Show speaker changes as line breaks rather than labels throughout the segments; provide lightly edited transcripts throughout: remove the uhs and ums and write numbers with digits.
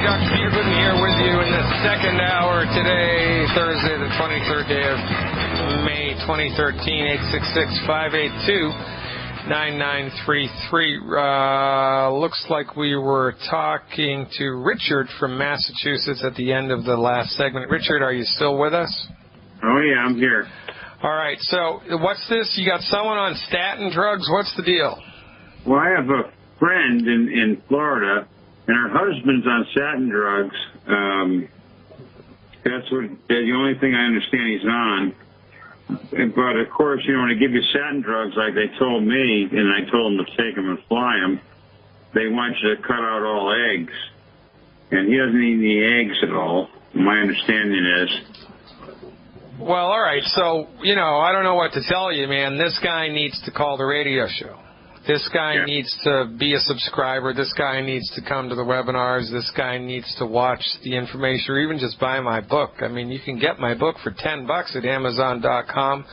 Dr. Peter Glidden here with you in the second hour today, Thursday, the 23rd day of May 2013, 866-582-9933. Looks like we were talking to Richard from Massachusetts at the end of the last segment. Richard, are you still with us?
Oh, yeah, I'm here.
All right, so what's this? You got someone on statin drugs? What's the deal?
Well, I have a friend in Florida, and her husband's on statin drugs. That's the only thing I understand he's on. But, of course, you know, when they give you statin drugs like they told me, and I told them to take them and fly them, they want you to cut out all eggs. And he doesn't eat any eggs at all, my understanding is.
Well, all right, so, you know, I don't know what to tell you, man. This guy needs to call the radio show. This guy needs to be a subscriber. This guy needs to come to the webinars. This guy needs to watch the information or even just buy my book. I mean, you can get my book for $10 at Amazon.com.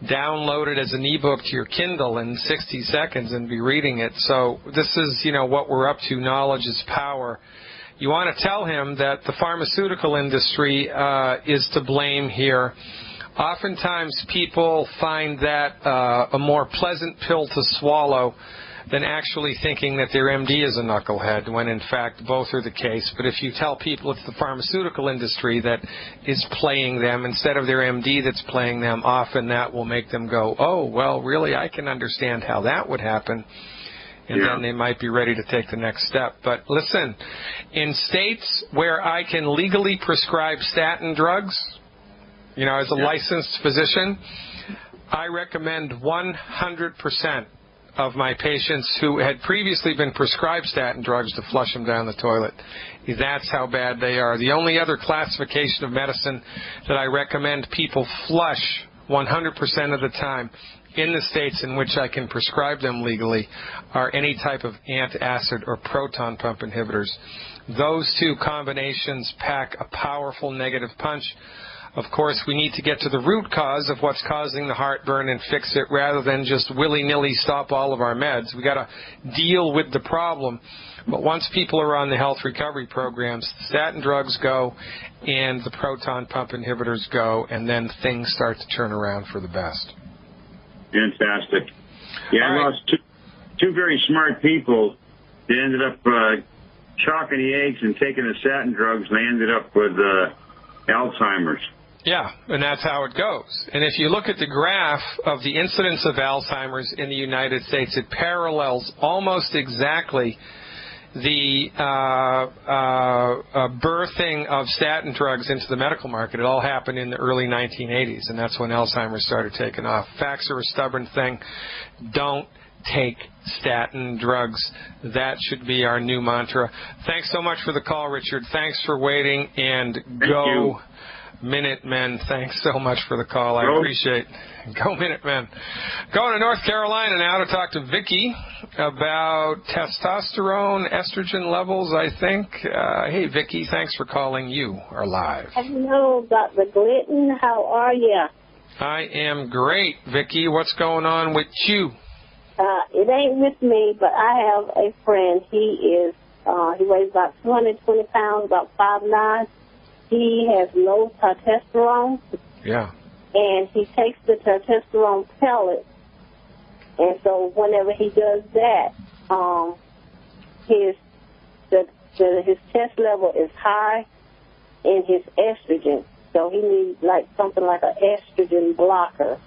Download it as an ebook to your Kindle in 60 seconds and be reading it. So this is, you know, what we're up to. Knowledge is power. You want to tell him that the pharmaceutical industry is to blame here. Oftentimes people find that a more pleasant pill to swallow than actually thinking that their MD is a knucklehead, when in fact both are the case. But if you tell people it's the pharmaceutical industry that is playing them instead of their MD that's playing them, often that will make them go, oh, well, really, I can understand how that would happen. And then they might be ready to take the next step. But listen, in states where I can legally prescribe statin drugs, you know, as a licensed physician, I recommend 100% of my patients who had previously been prescribed statin drugs to flush them down the toilet. That's how bad they are. The only other classification of medicine that I recommend people flush 100% of the time in the states in which I can prescribe them legally are any type of antacid or proton pump inhibitors. Those two combinations pack a powerful negative punch. Of course, we need to get to the root cause of what's causing the heartburn and fix it rather than just willy-nilly stop all of our meds. We got to deal with the problem. But once people are on the health recovery programs, the statin drugs go and the proton pump inhibitors go, and then things start to turn around for the best.
Fantastic. Yeah, I lost two very smart people. They ended up chalking the eggs and taking the statin drugs, and they ended up with Alzheimer's.
Yeah, and that's how it goes. And if you look at the graph of the incidence of Alzheimer's in the United States, it parallels almost exactly the birthing of statin drugs into the medical market. It all happened in the early 1980s, and that's when Alzheimer's started taking off. Facts are a stubborn thing. Don't take statin drugs. That should be our new mantra. Thanks so much for the call, Richard. Thanks for waiting, and go Minutemen. Thanks so much for the call. I appreciate it. Go Minutemen. Going to North Carolina now to talk to Vicki about testosterone, estrogen levels, I think. Hey, Vicki, thanks for calling. You are live.
Hello, Dr. Glidden. How are you?
I am great, Vicki. What's going on with you?
It ain't with me, but I have a friend. He weighs about 220 pounds, about 5'9". He has low testosterone. Yeah. And he takes the testosterone pellet. And so whenever he does that, his test level is high in his estrogen. So he needs something like an estrogen blocker.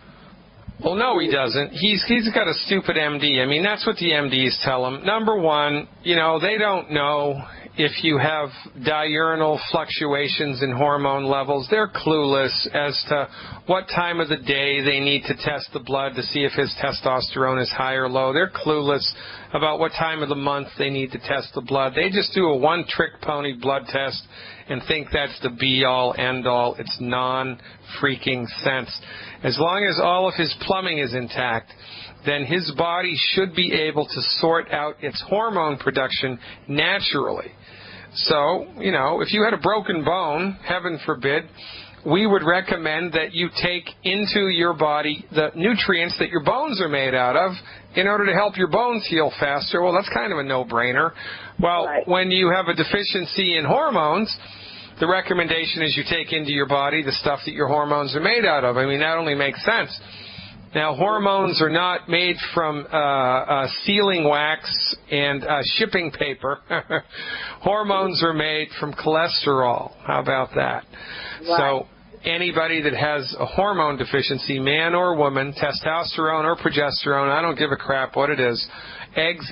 Well, no, he doesn't. He's got a stupid MD. I mean, that's what the MDs tell him. Number one, you know, they don't know if you have diurnal fluctuations in hormone levels. They're clueless as to what time of the day they need to test the blood to see if his testosterone is high or low. They're clueless about what time of the month they need to test the blood. They just do a one-trick pony blood test and think that's the be-all, end-all. It's non-freaking sense. As long as all of his plumbing is intact, then his body should be able to sort out its hormone production naturally. So, you know, if you had a broken bone, heaven forbid, we would recommend that you take into your body the nutrients that your bones are made out of in order to help your bones heal faster. Well, that's kind of a no-brainer. Well, when you have a deficiency in hormones, the recommendation is you take into your body the stuff that your hormones are made out of. I mean, that only makes sense. Now, hormones are not made from sealing wax and shipping paper. Hormones are made from cholesterol. How about that? Right. So anybody that has a hormone deficiency, man or woman, testosterone or progesterone, I don't give a crap what it is, eggs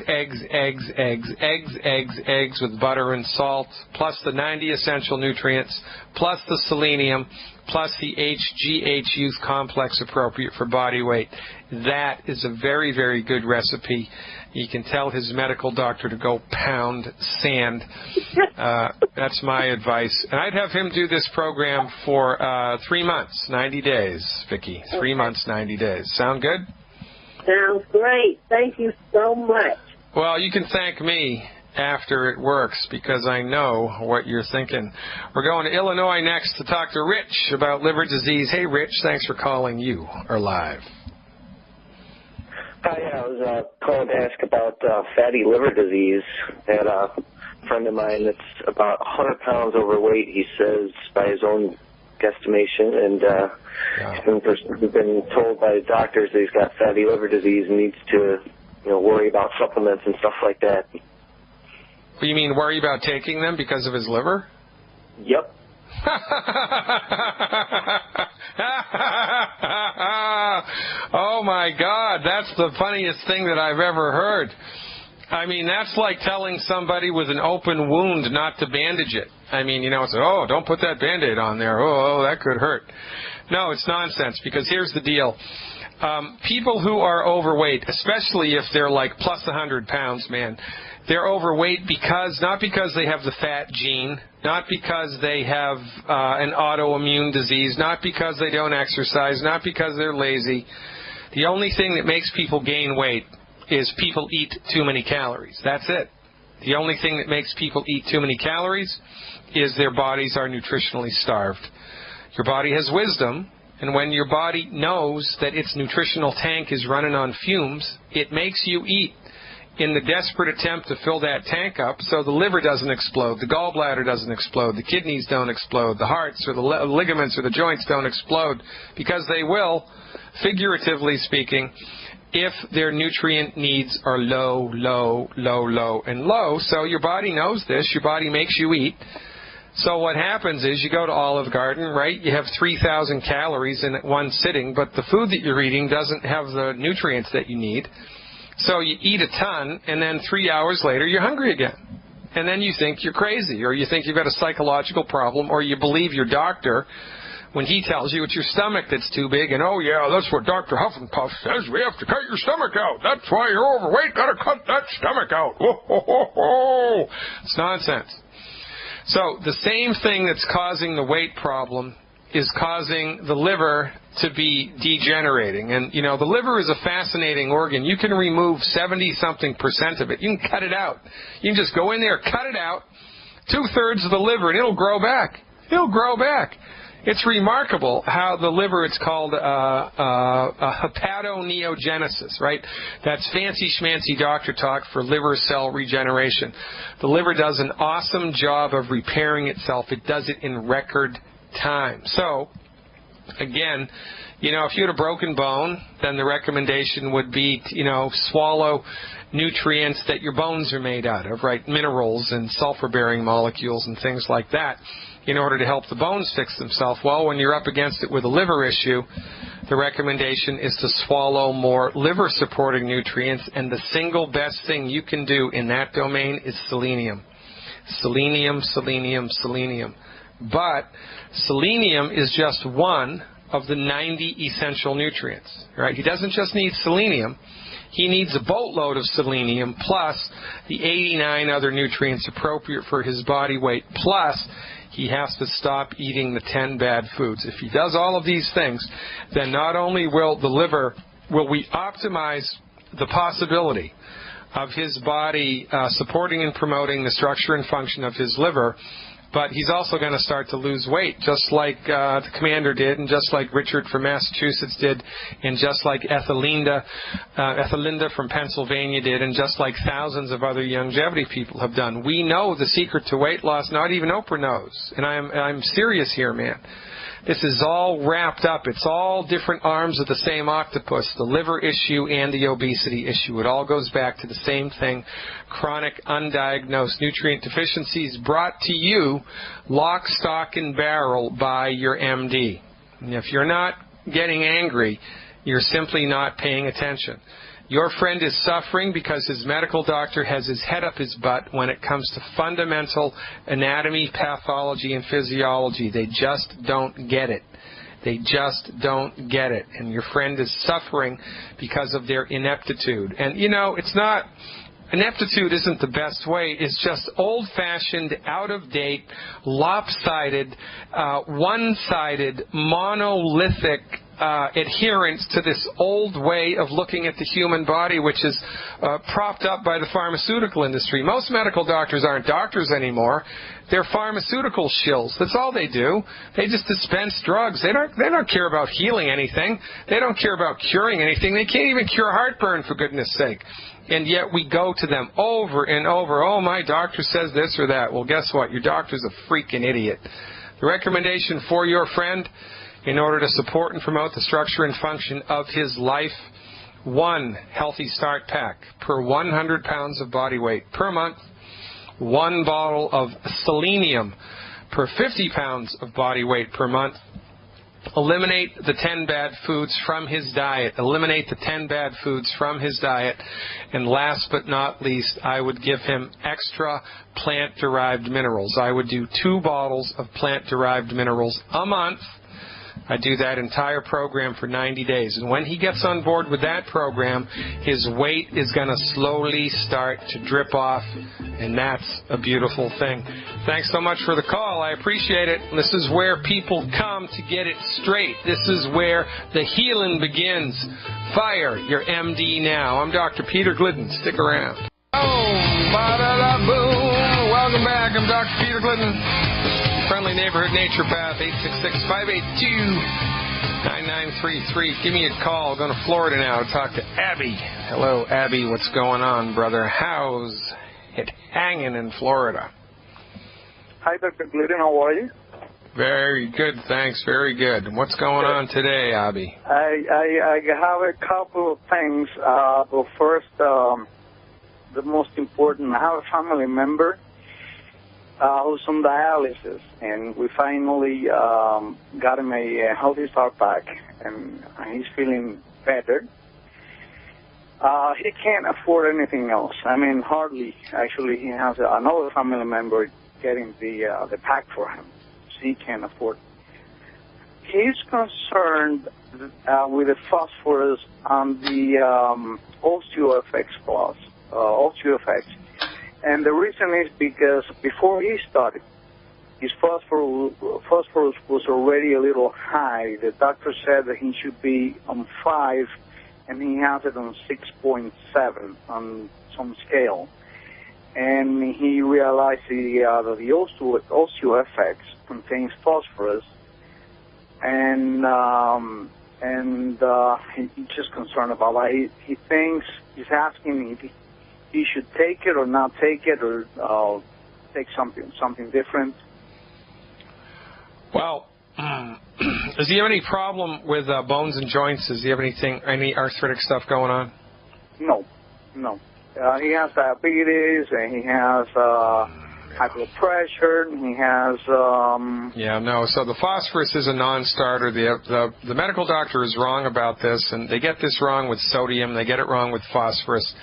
with butter and salt, plus the 90 essential nutrients, plus the selenium, plus the HGH youth complex appropriate for body weight. That is a very, very good recipe. You can tell his medical doctor to go pound sand. That's my advice. And I'd have him do this program for 3 months, 90 days, Vicki. 3 months, 90 days. Sound good?
Sounds great. Thank you so much.
Well, you can thank me after it works, because I know what you're thinking. We're going to Illinois next to talk to Rich about liver disease. Hey, Rich, thanks for calling. You are live.
Hi, I was calling to ask about fatty liver disease. I had a friend of mine that's about 100 pounds overweight, he says, by his own guesstimation, and he's been told by doctors that he's got fatty liver disease and needs to, worry about supplements and stuff like that.
You mean worry about taking them because of his liver?
Yep.
Oh, my God. That's the funniest thing that I've ever heard. I mean, that's like telling somebody with an open wound not to bandage it. I mean, it's, oh, don't put that Band-Aid on there. Oh, that could hurt. No, it's nonsense, because here's the deal. People who are overweight, especially if they're like plus 100 pounds, man, they're overweight not because they have the fat gene, not because they have an autoimmune disease, not because they don't exercise, not because they're lazy. The only thing that makes people gain weight is people eat too many calories. That's it. The only thing that makes people eat too many calories is their bodies are nutritionally starved. Your body has wisdom, and when your body knows that its nutritional tank is running on fumes, it makes you eat in the desperate attempt to fill that tank up so the liver doesn't explode, the gallbladder doesn't explode, the kidneys don't explode, the hearts or the ligaments or the joints don't explode, because they will, figuratively speaking, if their nutrient needs are low, and low. So your body knows this. Your body makes you eat. So what happens is you go to Olive Garden, right? You have 3,000 calories in one sitting, but the food that you're eating doesn't have the nutrients that you need. So you eat a ton, and then 3 hours later you're hungry again. And then you think you're crazy, or you think you've got a psychological problem, or you believe your doctor when he tells you it's your stomach that's too big, and oh yeah, that's what Dr. Huffenpuff says, we have to cut your stomach out. That's why you're overweight, gotta cut that stomach out. Whoa, ho, ho, ho. It's nonsense. So the same thing that's causing the weight problem is causing the liver to be degenerating. And, the liver is a fascinating organ. You can remove 70-something% of it. You can cut it out. You can just go in there, cut it out, 2/3 of the liver, and it'll grow back. It'll grow back. It's remarkable how the liver, it's called hepatoneogenesis, right? That's fancy schmancy doctor talk for liver cell regeneration. The liver does an awesome job of repairing itself. It does it in record time. So, again, if you had a broken bone, then the recommendation would be, swallow nutrients that your bones are made out of, right? Minerals and sulfur-bearing molecules and things like that, in order to help the bones fix themselves. Well, when you're up against it with a liver issue, the recommendation is to swallow more liver-supporting nutrients, and the single best thing you can do in that domain is selenium. Selenium, selenium, selenium. But selenium is just one of the 90 essential nutrients, right? He doesn't just need selenium. He needs a boatload of selenium plus the 89 other nutrients appropriate for his body weight, plus he has to stop eating the 10 bad foods. If he does all of these things, then not only will we optimize the possibility of his body supporting and promoting the structure and function of his liver, But he's also going to start to lose weight, just like the commander did, and just like Richard from Massachusetts did, and just like Ethelinda from Pennsylvania did, and just like thousands of other longevity people have done. We know the secret to weight loss. Not even Oprah knows. And I'm serious here, man. This is all wrapped up. It's all different arms of the same octopus, the liver issue and the obesity issue. It all goes back to the same thing, chronic undiagnosed nutrient deficiencies brought to you lock, stock, and barrel by your MD. And if you're not getting angry, you're simply not paying attention. Your friend is suffering because his medical doctor has his head up his butt when it comes to fundamental anatomy, pathology, and physiology. They just don't get it. They just don't get it. And your friend is suffering because of their ineptitude. And, you know, it's not... Ineptitude isn't the best way. It's just old-fashioned, out-of-date, lopsided, one-sided, monolithic adherence to this old way of looking at the human body, which is propped up by the pharmaceutical industry. Most medical doctors aren't doctors anymore. They're pharmaceutical shills. That's all they do. They just dispense drugs. They don't care about healing anything. They don't care about curing anything. They can't even cure heartburn, for goodness sake. And yet we go to them over and over. Oh, my doctor says this or that. Well, guess what? Your doctor's a freaking idiot. The recommendation for your friend, in order to support and promote the structure and function of his life, 1 Healthy Start Pack per 100 pounds of body weight per month, 1 bottle of selenium per 50 pounds of body weight per month. Eliminate the 10 bad foods from his diet. Eliminate the 10 bad foods from his diet. And last but not least, I would give him extra plant-derived minerals. I would do 2 bottles of plant-derived minerals a month. I do that entire program for 90 days. And when he gets on board with that program, his weight is going to slowly start to drip off, and that's a beautiful thing. Thanks so much for the call. I appreciate it. This is where people come to get it straight. This is where the healing begins. Fire your MD now. I'm Dr. Peter Glidden. Stick around. Oh, ba-da-da-boom. Welcome back. I'm Dr. Peter Glidden. Friendly neighborhood naturopath, 866-582-9933. Give me a call. I'm going to Florida now to talk to Abby. Hello, Abby. What's going on, brother? How's it hanging in Florida?
Hi, Dr. Glidden. How are you?
Very good, thanks. Very good. What's going on today, Abby?
I have a couple of things. But first, the most important, I have a family member who's on dialysis, and we finally got him a Healthy Start Pack, and he's feeling better. He can't afford anything else. I mean, hardly. Actually, he has another family member getting the pack for him, so he can't afford. He's concerned with the phosphorus on the OsteoFX Plus, OsteoFX. And the reason is because before he started, his phosphorus was already a little high. The doctor said that he should be on 5, and he has it on 6.7 on some scale. And he realized that the OsteoFX contains phosphorus, and he's just concerned about that. He thinks, he's asking if he should take it or not take it, or take something different.
Well, does he have any problem with bones and joints? Does he have any arthritic stuff going on?
No. He has diabetes, and he has high blood pressure, and he has...
Yeah, no, so the phosphorus is a non-starter. The medical doctor is wrong about this, and they get this wrong with sodium. They get it wrong with phosphorus.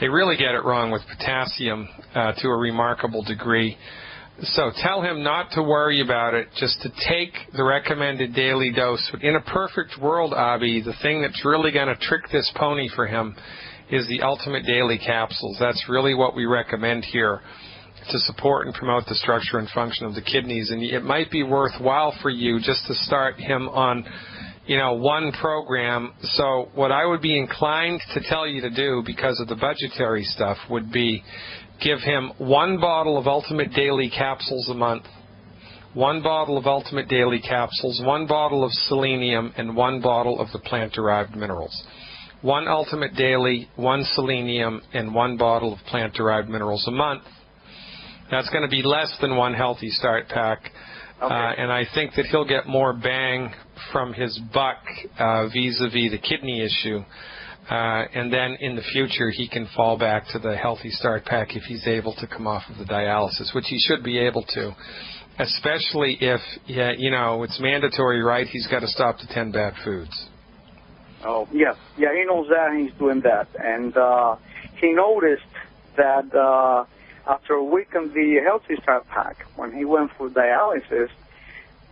They really get it wrong with potassium to a remarkable degree. So tell him not to worry about it, just to take the recommended daily dose. But in a perfect world, Abby, the thing that's really going to trick this pony for him is the ultimate daily capsules. That's really what we recommend here to support and promote the structure and function of the kidneys. And it might be worthwhile for you just to start him on, one program. So what I would be inclined to tell you to do, because of the budgetary stuff, would be give him 1 bottle of Ultimate Daily capsules a month, 1 bottle of Ultimate Daily capsules, 1 bottle of selenium, and 1 bottle of the plant-derived minerals. 1 Ultimate Daily, 1 selenium, and 1 bottle of plant-derived minerals a month. That's going to be less than 1 Healthy Start pack.
Okay.
And I think that he'll get more bang from his buck vis-a-vis the kidney issue. And then in the future, he can fall back to the Healthy Start pack if he's able to come off of the dialysis, which he should be able to, especially if, it's mandatory, right? He's got to stop the 10 bad foods.
Oh, yes. Yeah, he knows that, and he's doing that. And he noticed that after a week on the Healthy Start pack, when he went for dialysis,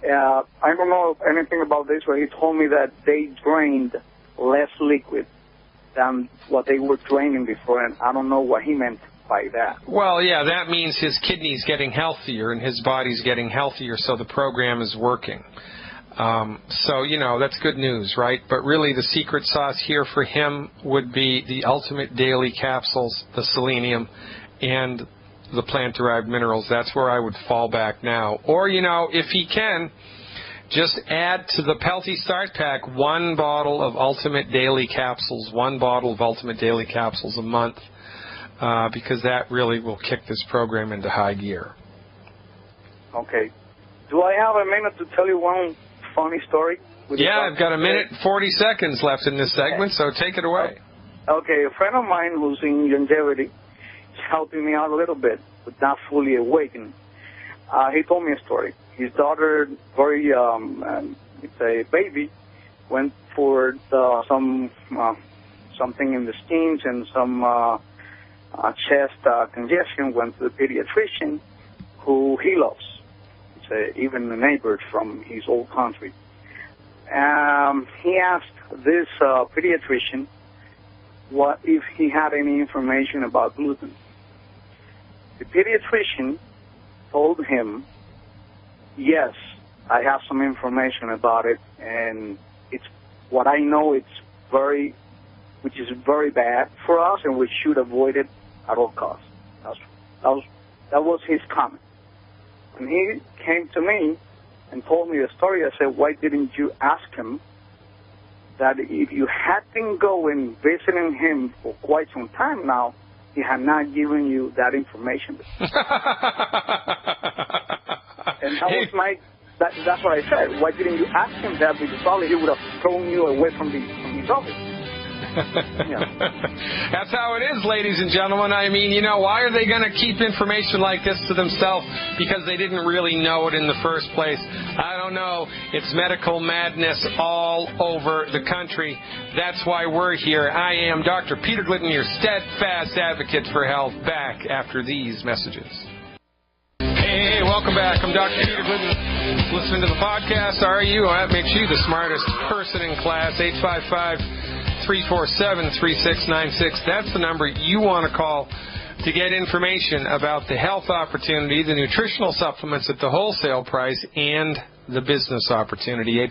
I don't know anything about this, but he told me that they drained less liquid than what they were draining before, and I don't know what he meant by that.
Well, yeah, that means his kidney's getting healthier and his body's getting healthier, so the program is working. So, that's good news, right? But really the secret sauce here for him would be the Ultimate Daily capsules, the selenium, and the plant-derived minerals. That's where I would fall back now. Or, if he can, just add to the Healthy Start pack 1 bottle of Ultimate Daily capsules, 1 bottle of Ultimate Daily capsules a month, because that really will kick this program into high gear.
Okay. Do I have a minute to tell you one funny story?
Yeah, I've got 1 minute and 40 seconds left in this segment, so take it away.
Okay, a friend of mine who's in longevity is helping me out a little bit, but not fully awakened. He told me a story. His daughter, it's a baby, went for something in the steams and some chest congestion, went to the pediatrician, who he loves. It's even a neighbor from his old country. He asked this pediatrician what if he had any information about gluten. The pediatrician told him, yes, I have some information about it, and it's what I know which is very bad for us, and we should avoid it at all costs. That was his comment. When he came to me and told me the story, I said, why didn't you ask him that if you had been going visiting him for quite some time now, he had not given you that information? And that was that's what I said. Why didn't you ask him that? Because probably he would have thrown you away from his office. Yeah.
That's how it is, ladies and gentlemen. I mean, why are they going to keep information like this to themselves? Because they didn't really know it in the first place. I don't know. It's medical madness all over the country. That's why we're here. I am Dr. Peter Glidden, your steadfast advocate for health, back after these messages. Hey, welcome back. I'm Dr. Peter Glidden. Listening to the podcast, are you? Well, that makes you the smartest person in class. 855-347-3696. That's the number you want to call to get information about the health opportunity, the nutritional supplements at the wholesale price, and the business opportunity.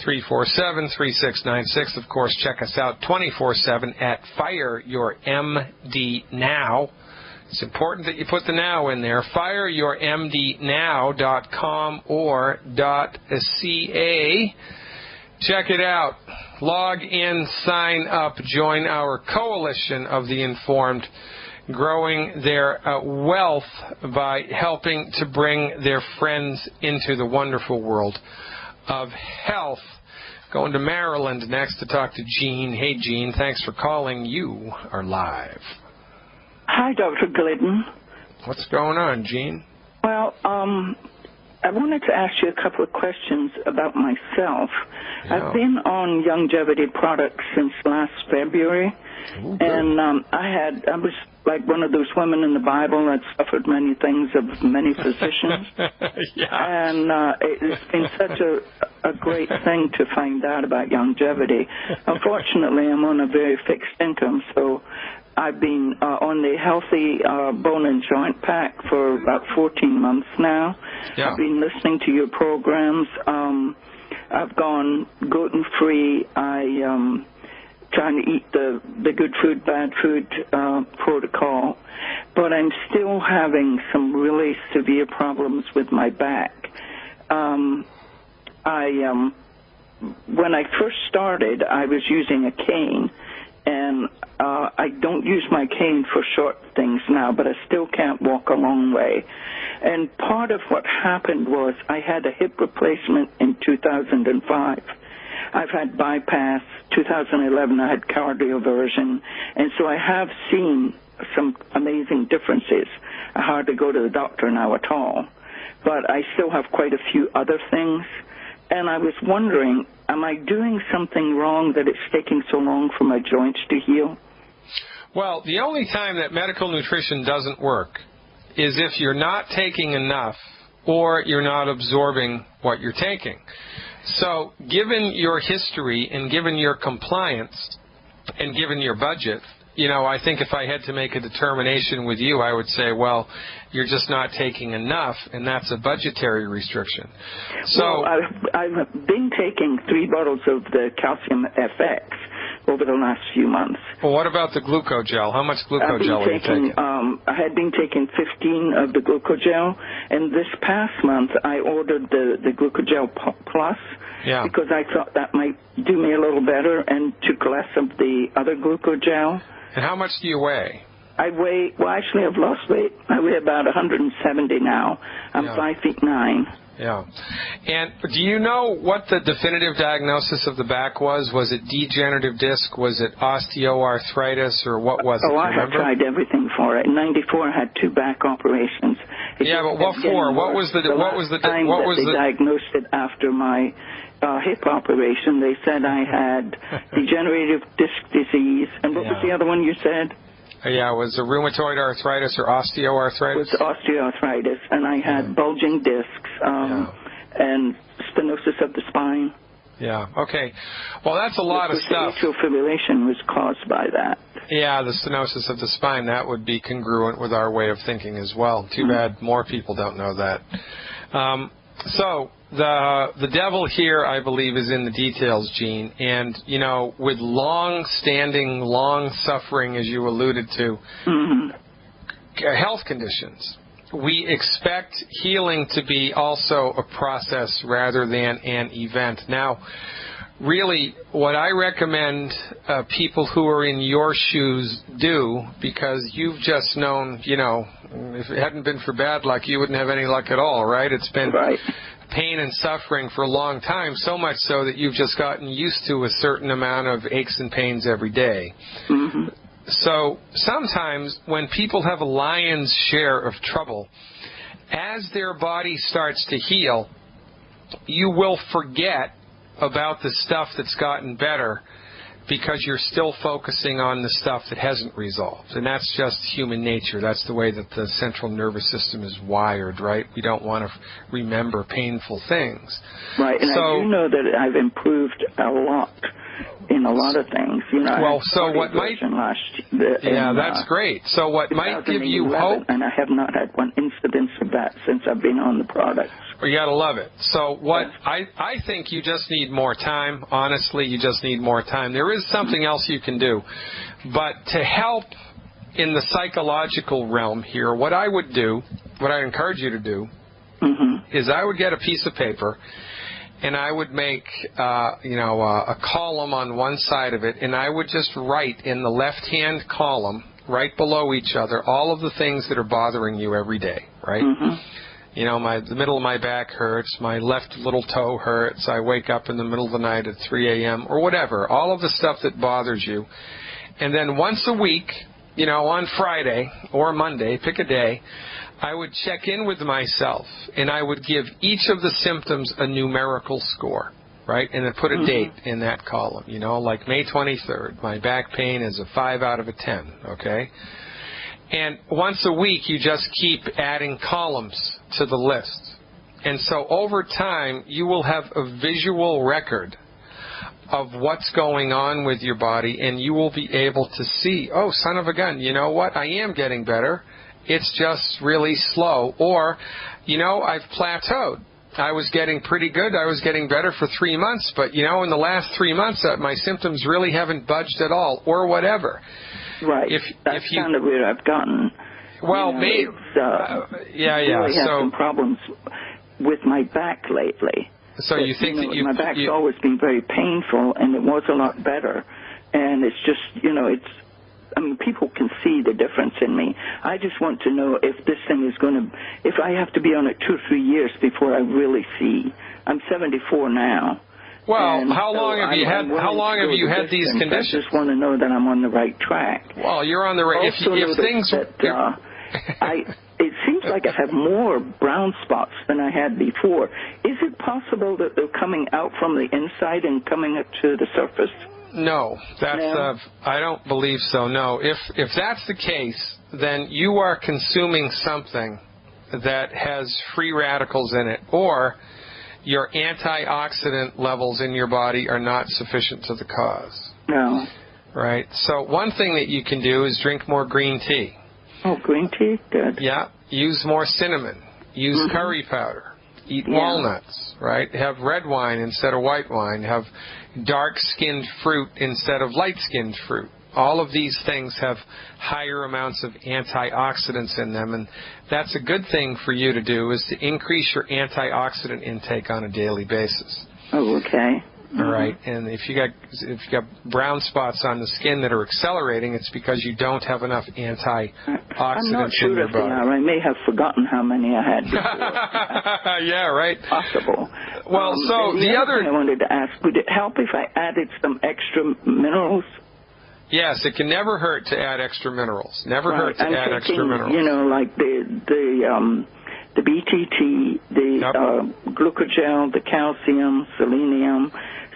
855-347-3696. Of course, check us out 24/7 at Fire Your MD Now. It's important that you put the now in there. FireYourMDNow.com or .ca. Check it out. Log in, sign up, join our coalition of the informed, growing their wealth by helping to bring their friends into the wonderful world of health. Going to Maryland next to talk to Jean. Hey, Jean, thanks for calling. You are live.
Hi, Dr. Glidden.
What's going on, Jean?
Well, I wanted to ask you a couple of questions about myself.
Yeah.
I've been on longevity products since last February.
Ooh,
and I was like one of those women in the Bible that suffered many things of many physicians.
Yeah.
And it's been such a great thing to find out about longevity. Unfortunately, I'm on a very fixed income, so I've been on the Healthy Bone and Joint Pack for about 14 months now.
Yeah.
I've been listening to your programs. I've gone gluten-free. I trying to eat the good food, bad food protocol. but I'm still having some really severe problems with my back. When I first started, I was using a cane, and I don't use my cane for short things now, but I still can't walk a long way. And part of what happened was I had a hip replacement in 2005. I've had bypass. 2011, I had cardioversion, and so I have seen some amazing differences. I hardly go to the doctor now at all, but I still have quite a few other things. And I was wondering, am I doing something wrong that it's taking so long for my joints to heal?
Well, the only time that medical nutrition doesn't work is if you're not taking enough or you're not absorbing what you're taking. So given your history and given your compliance and given your budget, you know, I think if I had to make a determination with you, I would say, well, you're just not taking enough, and that's a budgetary restriction. So
well, I've been taking 3 bottles of the calcium FX over the last few months.
Well, what about the glucogel? How much glucogel are you taking?
I had been taking 15 of the glucogel, and this past month I ordered the glucogel plus because I thought that might do me a little better, and took less of the other glucogel.
And how much do you weigh?
I weigh, well, actually I've lost weight. I weigh about 170 now. I'm 5'9".
Yeah. And do you know what the definitive diagnosis of the back was? Was it degenerative disc? Was it osteoarthritis? Or what was it?
Oh, I have tried everything for it. In '94, I had 2 back operations. But what for? What was the they diagnosed it after my hip operation? They said I had degenerative disc disease. And what was the other one you said?
Yeah, it was a rheumatoid arthritis or osteoarthritis?
It was osteoarthritis, and I had bulging discs and stenosis of the spine.
Yeah, okay. Well, that's a lot of stuff.
Atrial fibrillation was caused by that.
Yeah, the stenosis of the spine, that would be congruent with our way of thinking as well. Too bad more people don't know that. So the devil here, I believe, is in the details, Gene. And, you know, with long-standing, long-suffering, as you alluded to, health conditions, we expect healing to be also a process rather than an event. Now, really, what I recommend people who are in your shoes do, because you've just known, you know, if it hadn't been for bad luck, you wouldn't have any luck at all, right? It's been pain and suffering for a long time, so much so that you've just gotten used to a certain amount of aches and pains every day. So sometimes when people have a lion's share of trouble, as their body starts to heal, you will forget about the stuff that's gotten better because you're still focusing on the stuff that hasn't resolved. And that's just human nature. That's the way that the central nervous system is wired, right? We don't want to remember painful things.
Right, and I do know that I've improved a lot in a lot of things. You know,
well, so what might... that's great. So what might give you hope...
And I have not had one incidence of that since I've been on the product.
Well, you got to love it. So what I think you just need more time. Honestly, you just need more time. There is something else you can do. But to help in the psychological realm here, what I would do, what I encourage you to do, is I would get a piece of paper and I would make, a column on one side of it, and I would just write in the left-hand column, right below each other, all of the things that are bothering you every day, right? You know, the middle of my back hurts, my left little toe hurts, I wake up in the middle of the night at 3 a.m., or whatever, all of the stuff that bothers you. And then once a week, you know, on Friday or Monday, pick a day, I would check in with myself, and I would give each of the symptoms a numerical score, right? And then put a date in that column, you know, like May 23rd, my back pain is a 5 out of a 10, okay? And once a week, you just keep adding columns to the list. And so over time, you will have a visual record of what's going on with your body, and you will be able to see, oh, son of a gun, you know what? I am getting better. It's just really slow. Or, you know, I've plateaued. I was getting pretty good. I was getting better for 3 months, but, you know, in the last 3 months, my symptoms really haven't budged at all, or whatever.
Right. That's kind of where I've gotten.
Well,
really
so
had some problems with my back lately.
So you think that
my back's always been very painful, and it was a lot better. And it's just, I mean, people can see the difference in me. I just want to know if this thing is going to, if I have to be on it 2 or 3 years before I really see. I'm 74 now.
Well,
and
how long have you had? How long have you had these conditions?
I just want to know that I'm on the right track.
Well, you're on the right. If things. It seems like I have more brown spots than I had before. Is it possible that they're coming out from the inside and coming up to the surface? No, I don't believe so. No, if that's the case, then you are consuming something that has free radicals in it, or your antioxidant levels in your body are not sufficient to the cause.
No.
Right. So one thing that you can do is drink more green tea.
Oh, green tea? Good.
Yeah. Use more cinnamon. Use curry powder. Eat walnuts, right? Have red wine instead of white wine. Have dark-skinned fruit instead of light-skinned fruit. All of these things have higher amounts of antioxidants in them, and that's a good thing for you to do, is to increase your antioxidant intake on a daily basis.
Oh, okay.
All right, and if you got brown spots on the skin that are accelerating, it's because you don't have enough antioxidants
I'm not sure
in your
if
body.
they are. I may have forgotten how many I had before.
Yeah, right.
Possible.
Well, so the other
thing I wanted to ask, would it help if I added some extra minerals?
Yes, it can never hurt to add extra minerals. Never hurt to add extra minerals.
You know, like the BTT, the glucogel, the calcium, selenium.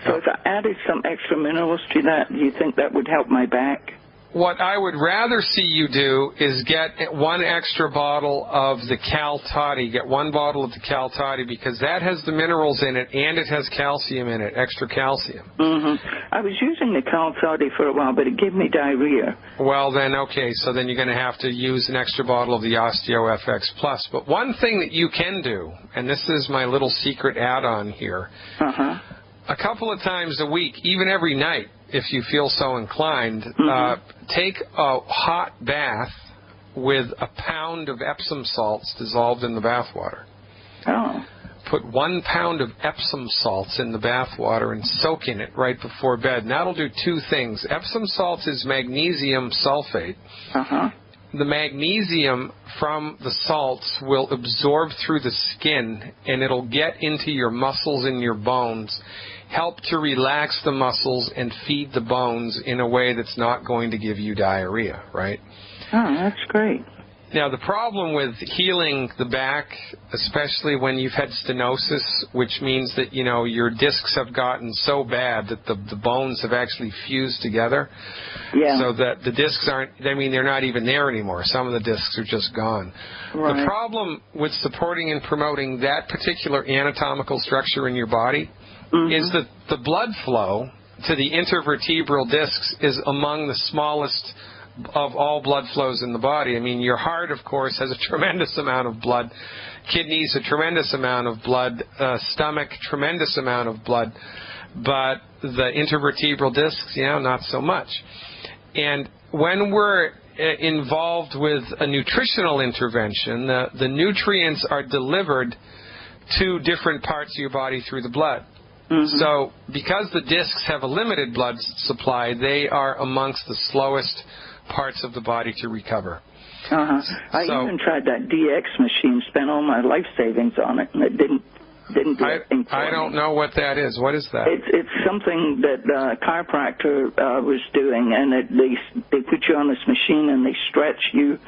So if I added some extra minerals to that, do you think that would help my back?
What I would rather see you do is get 1 extra bottle of the Cal Toddy. Get 1 bottle of the Cal Toddy, because that has the minerals in it and it has calcium in it, extra calcium.
I was using the Cal Toddy for a while, but it gave me diarrhea.
Well, then, okay, so then you're going to have to use an extra bottle of the Osteo FX Plus. But one thing that you can do, and this is my little secret add-on here, a couple of times a week, even every night, if you feel so inclined, take a hot bath with a pound of Epsom salts dissolved in the bath water.
Oh.
Put 1 pound of Epsom salts in the bath water and soak in it right before bed. And that'll do 2 things. Epsom salts is magnesium sulfate. The magnesium from the salts will absorb through the skin, and it'll get into your muscles and your bones, help to relax the muscles and feed the bones in a way that's not going to give you diarrhea, right?
Oh, that's great.
Now, the problem with healing the back, especially when you've had stenosis, which means that, you know, your discs have gotten so bad that the bones have actually fused together, so that the discs aren't, I mean, they're not even there anymore. Some of the discs are just gone.
Right.
The problem with supporting and promoting that particular anatomical structure in your body is that the blood flow to the intervertebral discs is among the smallest of all blood flows in the body. I mean, your heart, of course, has a tremendous amount of blood. Kidneys, a tremendous amount of blood. Stomach, tremendous amount of blood. But the intervertebral discs, you know, not so much. And when we're involved with a nutritional intervention, the nutrients are delivered to different parts of your body through the blood. So because the discs have a limited blood supply, they are amongst the slowest parts of the body to recover. I even tried that DX machine, spent all my life savings on it, and it didn't do anything for me. I don't know what that is. What is that?
It's something that a chiropractor was doing, and they put you on this machine and they stretch you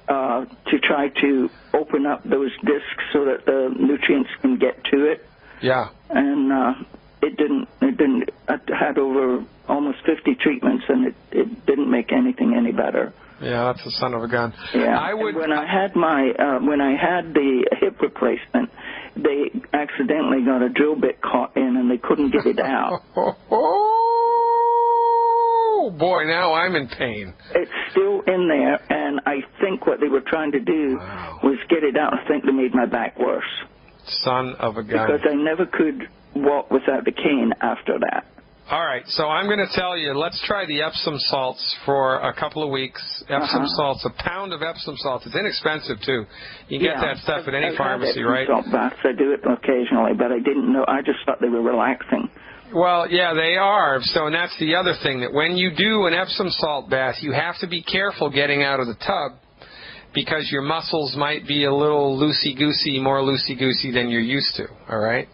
to try to open up those discs so that the nutrients can get to it.
Yeah.
And it didn't. I had over almost 50 treatments, and it didn't make anything any better.
Yeah, that's a son of a gun.
Yeah. When I had the hip replacement, they accidentally got a drill bit caught in, and they couldn't get it out.
Oh boy, now I'm in pain.
It's still in there, and I think what they were trying to do was get it out. I think they made my back worse.
Son of a gun.
Because I never could walk without the cane after that.
All right, so I'm going to tell you, let's try the Epsom salts for a couple of weeks. Epsom salts, a pound of Epsom salts. It's inexpensive, too. You can get that stuff at any pharmacy, right?
Salt baths. I do it occasionally, but I didn't know. I just thought they were relaxing.
Well, yeah, they are. So, and that's the other thing, that when you do an Epsom salt bath, you have to be careful getting out of the tub, because your muscles might be a little loosey-goosey, more loosey-goosey than you're used to, all right?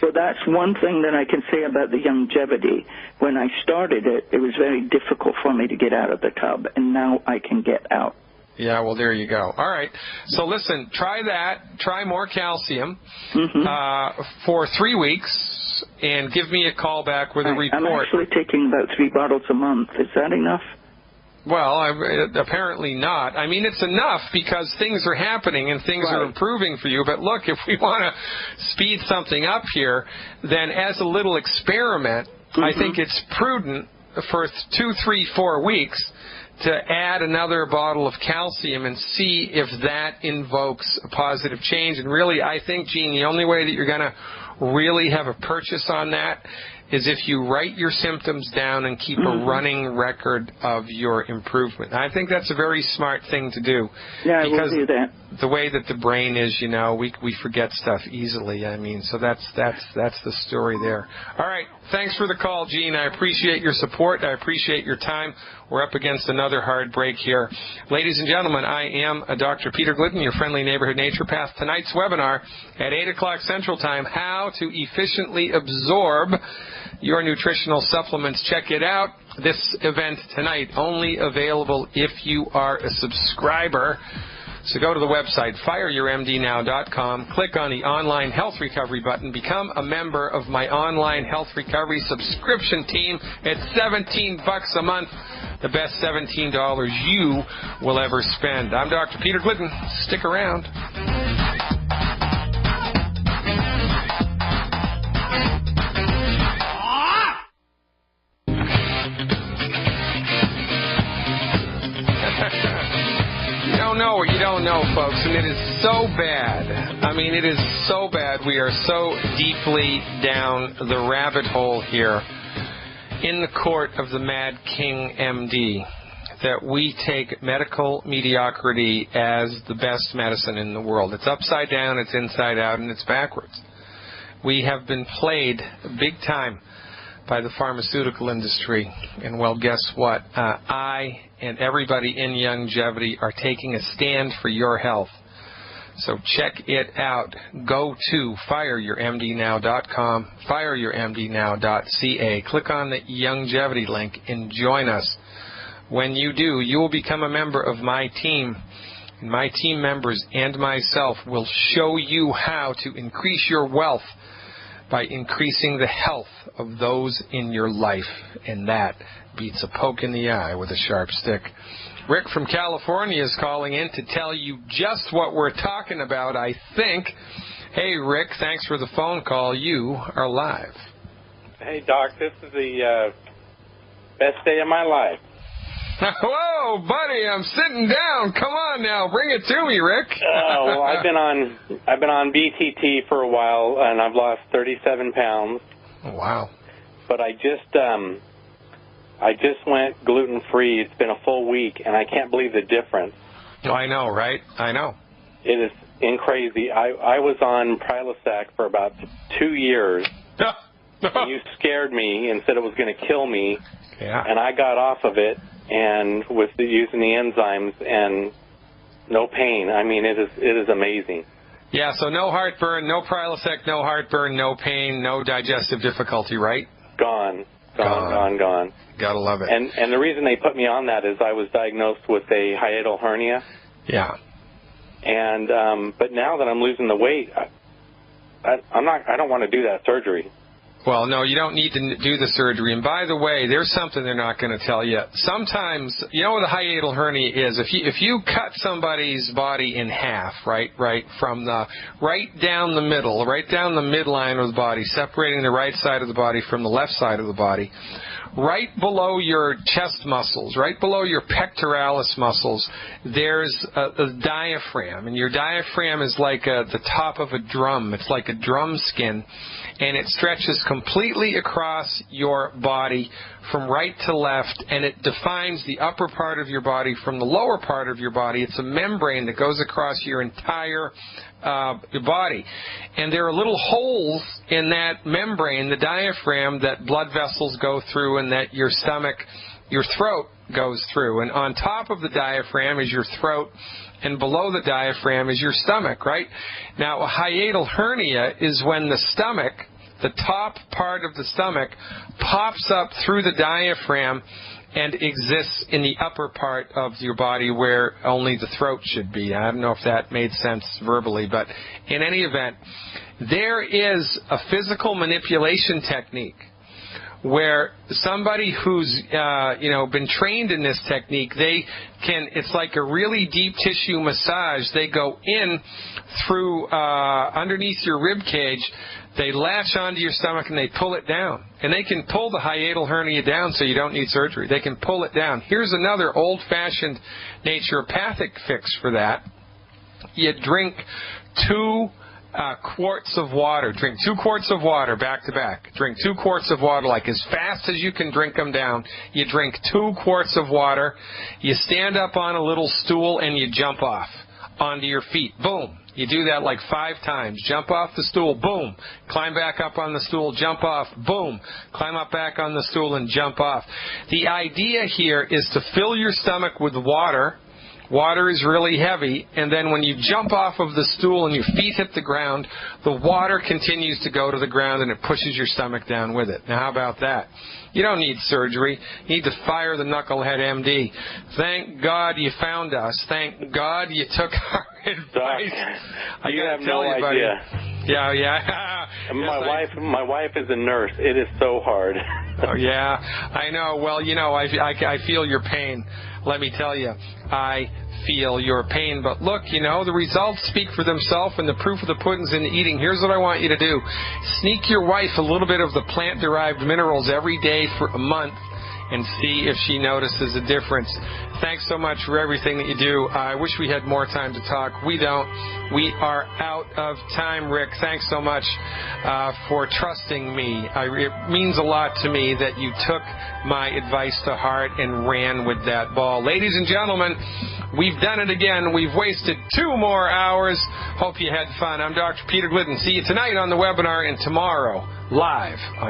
So that's one thing that I can say about the longevity. When I started it, it was very difficult for me to get out of the tub, and now I can get out.
Yeah, well, there you go. All right. So listen, try that. Try more calcium for 3 weeks, and give me a call back with a report.
I'm actually taking about 3 bottles a month. Is that enough?
Well, apparently not. I mean, it's enough because things are happening and things are improving for you. But look, if we want to speed something up here, then as a little experiment, I think it's prudent for 2, 3, 4 weeks to add another bottle of calcium and see if that invokes a positive change. And really, I think, Gene, the only way that you're going to really have a purchase on that is if you write your symptoms down and keep a running record of your improvement. I think that's a very smart thing to do.
Yeah,
because
I will do that.
The way that the brain is, you know, we forget stuff easily. I mean, so that's the story there. All right, thanks for the call, Gene. I appreciate your support. I appreciate your time. We're up against another hard break here. Ladies and gentlemen, I am Dr. Peter Glidden, your friendly neighborhood naturopath. Tonight's webinar at 8 o'clock Central Time, how to efficiently absorb your nutritional supplements. Check it out. This event tonight only available if you are a subscriber. So go to the website, fireyourmdnow.com, click on the online health recovery button, become a member of my online health recovery subscription team. It's $17 a month, the best $17 you will ever spend. I'm Dr. Peter Glidden. Stick around. Know what you don't know, folks, and it is so bad. I mean, it is so bad. We are so deeply down the rabbit hole here in the court of the Mad King MD that we take medical mediocrity as the best medicine in the world. It's upside down, it's inside out, and it's backwards. We have been played big time by the pharmaceutical industry. And, well, guess what? I and everybody in longevity are taking a stand for your health. So check it out. Go to fireyourmdnow.com, fireyourmdnow.ca. Click on the longevity link and join us. When you do, you will become a member of my team. And my team members and myself will show you how to increase your wealth by increasing the health of those in your life. And that beats a poke in the eye with a sharp stick. Rick from California is calling in to tell you just what we're talking about, I think. Hey, Rick, thanks for the phone call. You are live.
Hey, Doc, this is the best day of my life.
Whoa, buddy, I'm sitting down. Come on now, bring it to me, Rick.
Well, I've been on BTT for a while, and I've lost 37 pounds.
Wow.
But I just went gluten-free. It's been a full week, and I can't believe the difference.
Oh, I know, right? I know.
It is crazy. I was on Prilosec for about 2 years. And you scared me and said it was going to kill me.
Yeah.
And I got off of it and with using the enzymes and no pain. I mean, it is amazing.
Yeah, so no heartburn, no Prilosec, no heartburn, no pain, no digestive difficulty, right?
Gone. Gotta love it. And the reason they put me on that is I was diagnosed with a hiatal hernia.
Yeah.
And but now that I'm losing the weight, I don't want to do that surgery.
Well, no, you don't need to do the surgery. And by the way, there's something they're not going to tell you. Sometimes, you know what a hiatal hernia is? If you cut somebody's body in half, right from the right down the middle, right down the midline of the body, separating the right side of the body from the left side of the body, right below your chest muscles, right below your pectoralis muscles, there's a diaphragm. And your diaphragm is like the top of a drum. It's like a drum skin. And it stretches completely across your body from right to left, and it defines the upper part of your body from the lower part of your body. It's a membrane that goes across your entire body. And there are little holes in that membrane, the diaphragm, that blood vessels go through and that your stomach, your throat goes through. And on top of the diaphragm is your throat, and below the diaphragm is your stomach, right? Now, a hiatal hernia is when the stomach, the top part of the stomach, pops up through the diaphragm and exists in the upper part of your body where only the throat should be. I don't know if that made sense verbally, but in any event, there is a physical manipulation technique where somebody who's been trained in this technique, they can, it's like a really deep tissue massage. They go in through underneath your rib cage, they latch onto your stomach and they pull it down. And they can pull the hiatal hernia down so you don't need surgery. They can pull it down. Here's another old-fashioned naturopathic fix for that. You drink 2 quarts of water. Drink 2 quarts of water back to back. Drink 2 quarts of water, like as fast as you can drink them down. You drink 2 quarts of water. You stand up on a little stool and you jump off onto your feet. Boom. You do that like 5 times. Jump off the stool, boom. Climb back up on the stool, jump off, boom. Climb up back on the stool and jump off. The idea here is to fill your stomach with water. Water is really heavy, and then when you jump off of the stool and your feet hit the ground, the water continues to go to the ground and it pushes your stomach down with it. Now, how about that? You don't need surgery. You need to fire the knucklehead MD. Thank God you found us. Thank God you took our advice.
You have no idea.
Yeah.
My wife is a nurse. It is so hard.
Oh, yeah, I know. Well, I feel your pain. Let me tell you, I feel your pain. But look, the results speak for themselves, and the proof of the pudding's in the eating. Here's what I want you to do. Sneak your wife a little bit of the plant-derived minerals every day for a month and see if she notices a difference. Thanks so much for everything that you do. I wish we had more time to talk. We don't. We are out of time, Rick. Thanks so much for trusting me. It means a lot to me that you took my advice to heart and ran with that ball. Ladies and gentlemen, we've done it again. We've wasted 2 more hours. Hope you had fun. I'm Dr. Peter Glidden. See you tonight on the webinar and tomorrow live on